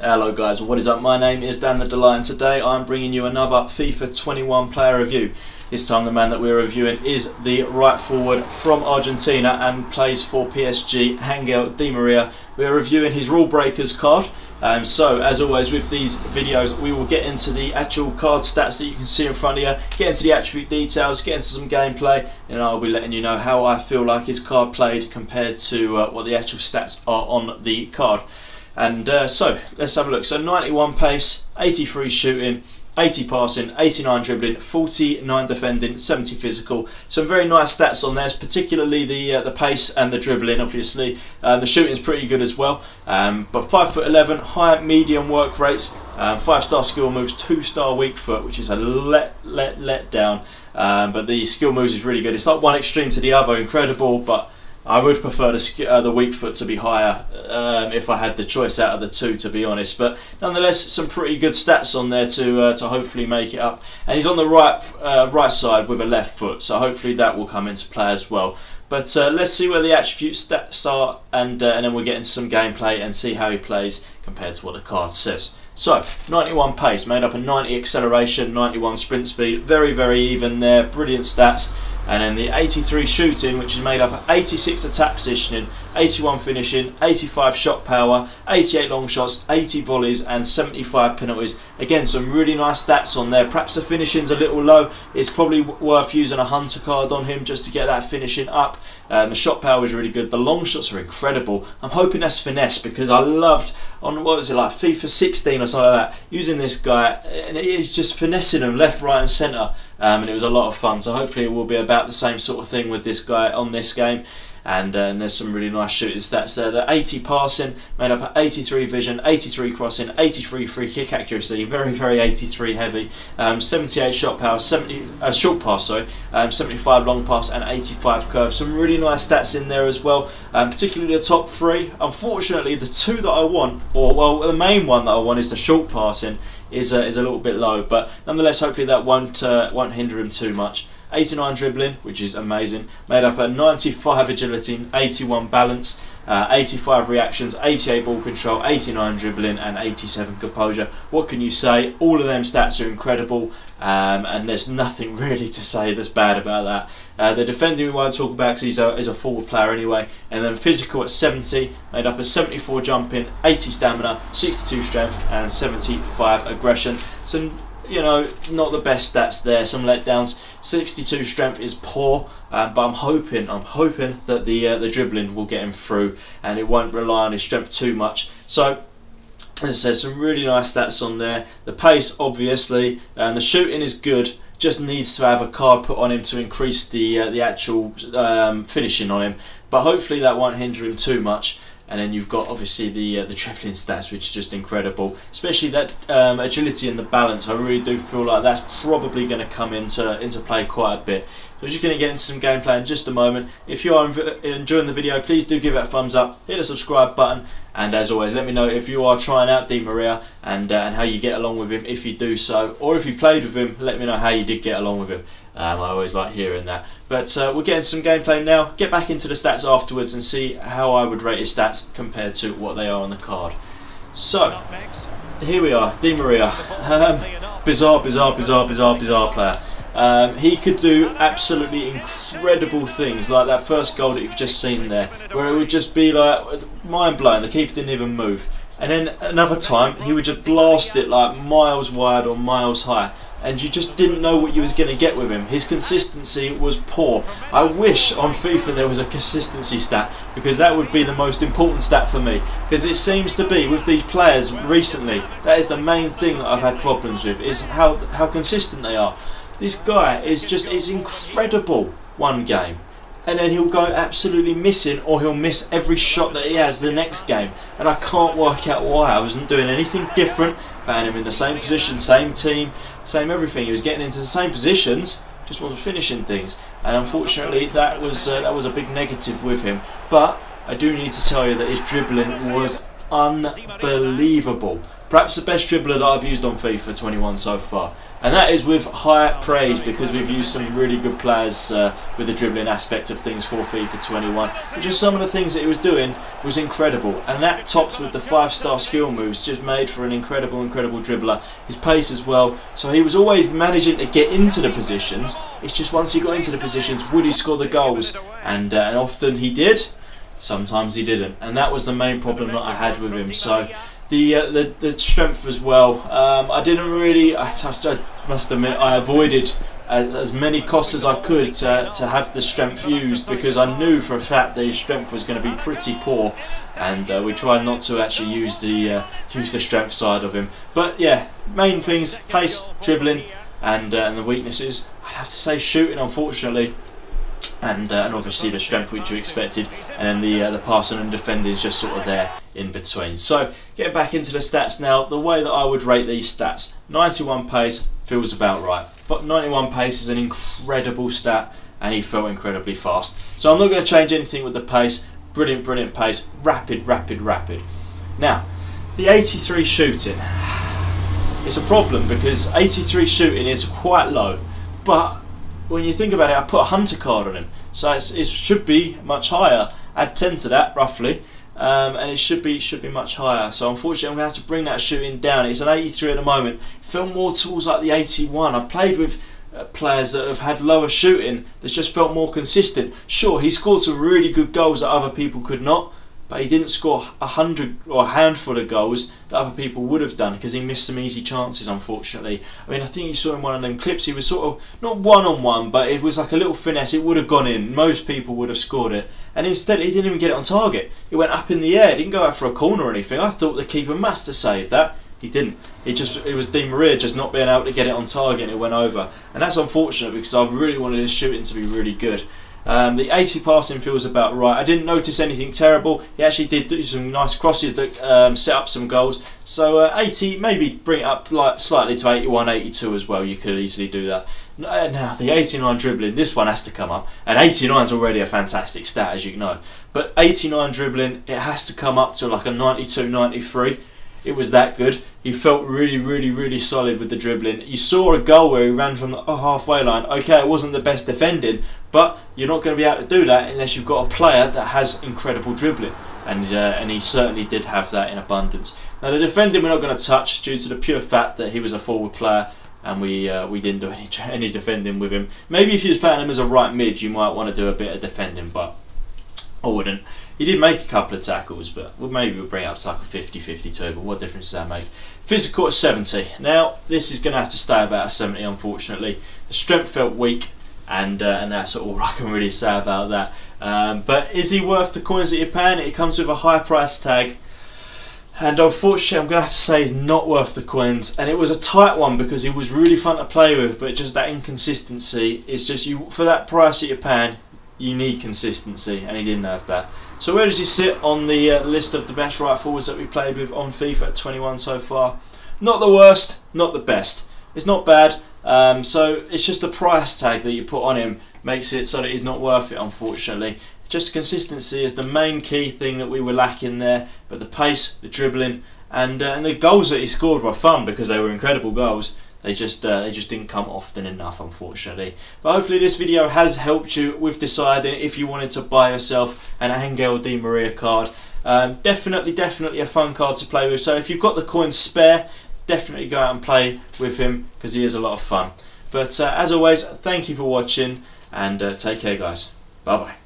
Hello guys, what is up? My name is Dan the Delight and today I'm bringing you another FIFA 21 player review. This time the man that we're reviewing is the right forward from Argentina and plays for PSG, Angel Di Maria. We're reviewing his Rulebreakers card. So as always with these videos we will get into the actual card stats that you can see in front of you, get into the attribute details, get into some gameplay, and I'll be letting you know how I feel like his card played compared to what the actual stats are on the card. And so let's have a look. So 91 pace, 83 shooting, 80 passing, 89 dribbling, 49 defending, 70 physical. Some very nice stats on there, particularly the pace and the dribbling. Obviously, the shooting is pretty good as well. But 5'11", high medium work rates, 5-star skill moves, 2-star weak foot, which is a let down. But the skill moves is really good. It's like one extreme to the other, incredible. But I would prefer the weak foot to be higher if I had the choice out of the two, to be honest. But nonetheless, some pretty good stats on there to hopefully make it up. And he's on the right side with a left foot, so hopefully that will come into play as well. But let's see where the attribute stats are, and then we'll get into some gameplay and see how he plays compared to what the card says. So, 91 pace, made up of 90 acceleration, 91 sprint speed, very even there, brilliant stats. And then the 83 shooting, which is made up of 86 attack positioning, 81 finishing, 85 shot power, 88 long shots, 80 volleys and 75 penalties. Again, some really nice stats on there. Perhaps the finishing's a little low. It's probably worth using a hunter card on him just to get that finishing up. The shot power is really good. The long shots are incredible. I'm hoping that's finesse, because I loved on, what was it, like FIFA 16 or something like that, using this guy, and it is just finessing them left, right and centre. And it was a lot of fun, so hopefully it will be about the same sort of thing with this guy on this game. And there's some really nice shooting stats there. The 80 passing, made up of 83 vision, 83 crossing, 83 free kick accuracy, very 83 heavy, 78 shot power, 70 short pass, sorry, 75 long pass and 85 curve. Some really nice stats in there as well, particularly the top three. Unfortunately, the two that I want, or well, the main one that I want is the short passing. Is a little bit low, but nonetheless, hopefully that won't hinder him too much. 89 dribbling, which is amazing, made up of 95 agility, 81 balance, 85 reactions, 88 ball control, 89 dribbling and 87 composure. What can you say? All of them stats are incredible, and there's nothing really to say that's bad about that. The defending we won't talk about because he's a forward player anyway. And then physical at 70, made up of 74 jumping, 80 stamina, 62 strength and 75 aggression. Some, you know, not the best stats there, some letdowns. 62 strength is poor, but I'm hoping that the dribbling will get him through and it won't rely on his strength too much. So, as I said, some really nice stats on there. The pace, obviously, and the shooting is good. Just needs to have a card put on him to increase the actual finishing on him. But hopefully that won't hinder him too much. And then you've got obviously the dribbling stats, which is just incredible. Especially that agility and the balance. I really do feel like that's probably going to come into play quite a bit. So we're just going to get into some gameplay in just a moment. If you are enjoying the video, please do give it a thumbs up, hit the subscribe button, and as always, let me know if you are trying out Di Maria and how you get along with him if you do so, or if you played with him, let me know how you did get along with him. I always like hearing that. But we'll get into some gameplay now, get back into the stats afterwards and see how I would rate his stats compared to what they are on the card. So, here we are, Di Maria. Bizarre player. He could do absolutely incredible things, like that first goal that you've just seen there, where it would just be like mind-blowing, the keeper didn't even move. And then another time, he would just blast it like miles wide or miles high, and you just didn't know what you was going to get with him. His consistency was poor. I wish on FIFA there was a consistency stat, because that would be the most important stat for me, because it seems to be with these players recently, that is the main thing that I've had problems with, is how consistent they are. This guy is incredible one game, and then he'll go absolutely missing, or he'll miss every shot that he has the next game, and I can't work out why. I wasn't doing anything different, playing him in the same position, same team, same everything. He was getting into the same positions, just wasn't finishing things, and unfortunately that was a big negative with him. But I do need to tell you that his dribbling was unbelievable. Perhaps the best dribbler that I've used on FIFA 21 so far. And that is with high praise, because we've used some really good players with the dribbling aspect of things for FIFA 21. But just some of the things that he was doing was incredible. And that topped with the 5-star skill moves, just made for an incredible dribbler. His pace as well. So he was always managing to get into the positions. It's just once he got into the positions, would he score the goals? And often he did, sometimes he didn't. And that was the main problem that I had with him. So the strength as well. I didn't really. I must admit, I avoided as many costs as I could to have the strength used, because I knew for a fact that his strength was going to be pretty poor, and we tried not to actually use the strength side of him. But yeah, main things: pace, dribbling, and the weaknesses. I'd have to say shooting, unfortunately. And obviously the strength which you expected, and then the passing and defending is just sort of there in between. So getting back into the stats now, the way that I would rate these stats: 91 pace feels about right, but 91 pace is an incredible stat, and he felt incredibly fast. So I'm not going to change anything with the pace. Brilliant pace, rapid. Now the 83 shooting, it's a problem because 83 shooting is quite low, but when you think about it, I put a hunter card on him, so it should be much higher. Add 10 to that roughly, and it should be much higher. So unfortunately, I'm going to have to bring that shooting down. It's an 83 at the moment. It felt more towards like the 81. I've played with players that have had lower shooting that's just felt more consistent. Sure, he scored some really good goals that other people could not, but he didn't score 100 or a handful of goals that other people would have done, because he missed some easy chances, unfortunately. I mean, I think you saw in one of them clips, he was sort of, not one-on-one, but it was like a little finesse. It would have gone in. Most people would have scored it. And instead, he didn't even get it on target. It went up in the air. It didn't go out for a corner or anything. I thought the keeper must have saved that. He didn't. It was Di Maria just not being able to get it on target, and it went over. And that's unfortunate, because I really wanted his shooting to be really good. The 80 passing feels about right. I didn't notice anything terrible. He actually did do some nice crosses that set up some goals. So 80, maybe bring it up like slightly to 81, 82 as well. You could easily do that. Now the 89 dribbling, this one has to come up. And 89 is already a fantastic stat, as you know. But 89 dribbling, it has to come up to like a 92, 93. It was that good. He felt really solid with the dribbling. You saw a goal where he ran from the halfway line. Okay, it wasn't the best defending, but you're not going to be able to do that unless you've got a player that has incredible dribbling. And he certainly did have that in abundance. Now the defending we're not going to touch, due to the pure fact that he was a forward player, and we didn't do any defending with him. Maybe if you was playing him as a right mid, you might want to do a bit of defending, but I wouldn't. He did make a couple of tackles, but maybe we'll bring it up to like a 50-52, but what difference does that make? Physical at 70. Now, this is going to have to stay about a 70, unfortunately. The strength felt weak, and that's all I can really say about that. But is he worth the coins that you're paying? It comes with a high price tag, and unfortunately I'm going to have to say he's not worth the coins. And it was a tight one, because he was really fun to play with, but just that inconsistency is just, for that price that you're paying, you need consistency, and he didn't have that. So where does he sit on the list of the best right forwards that we played with on FIFA 21 so far? Not the worst, not the best. It's not bad. So it's just the price tag that you put on him makes it so that he's not worth it, unfortunately. Just consistency is the main key thing that we were lacking there. But the pace, the dribbling, and the goals that he scored were fun, because they were incredible goals. They just didn't come often enough, unfortunately. But hopefully this video has helped you with deciding if you wanted to buy yourself an Angel Di Maria card. Definitely a fun card to play with. So if you've got the coins spare, definitely go out and play with him, because he is a lot of fun. But as always, thank you for watching, and take care, guys. Bye bye.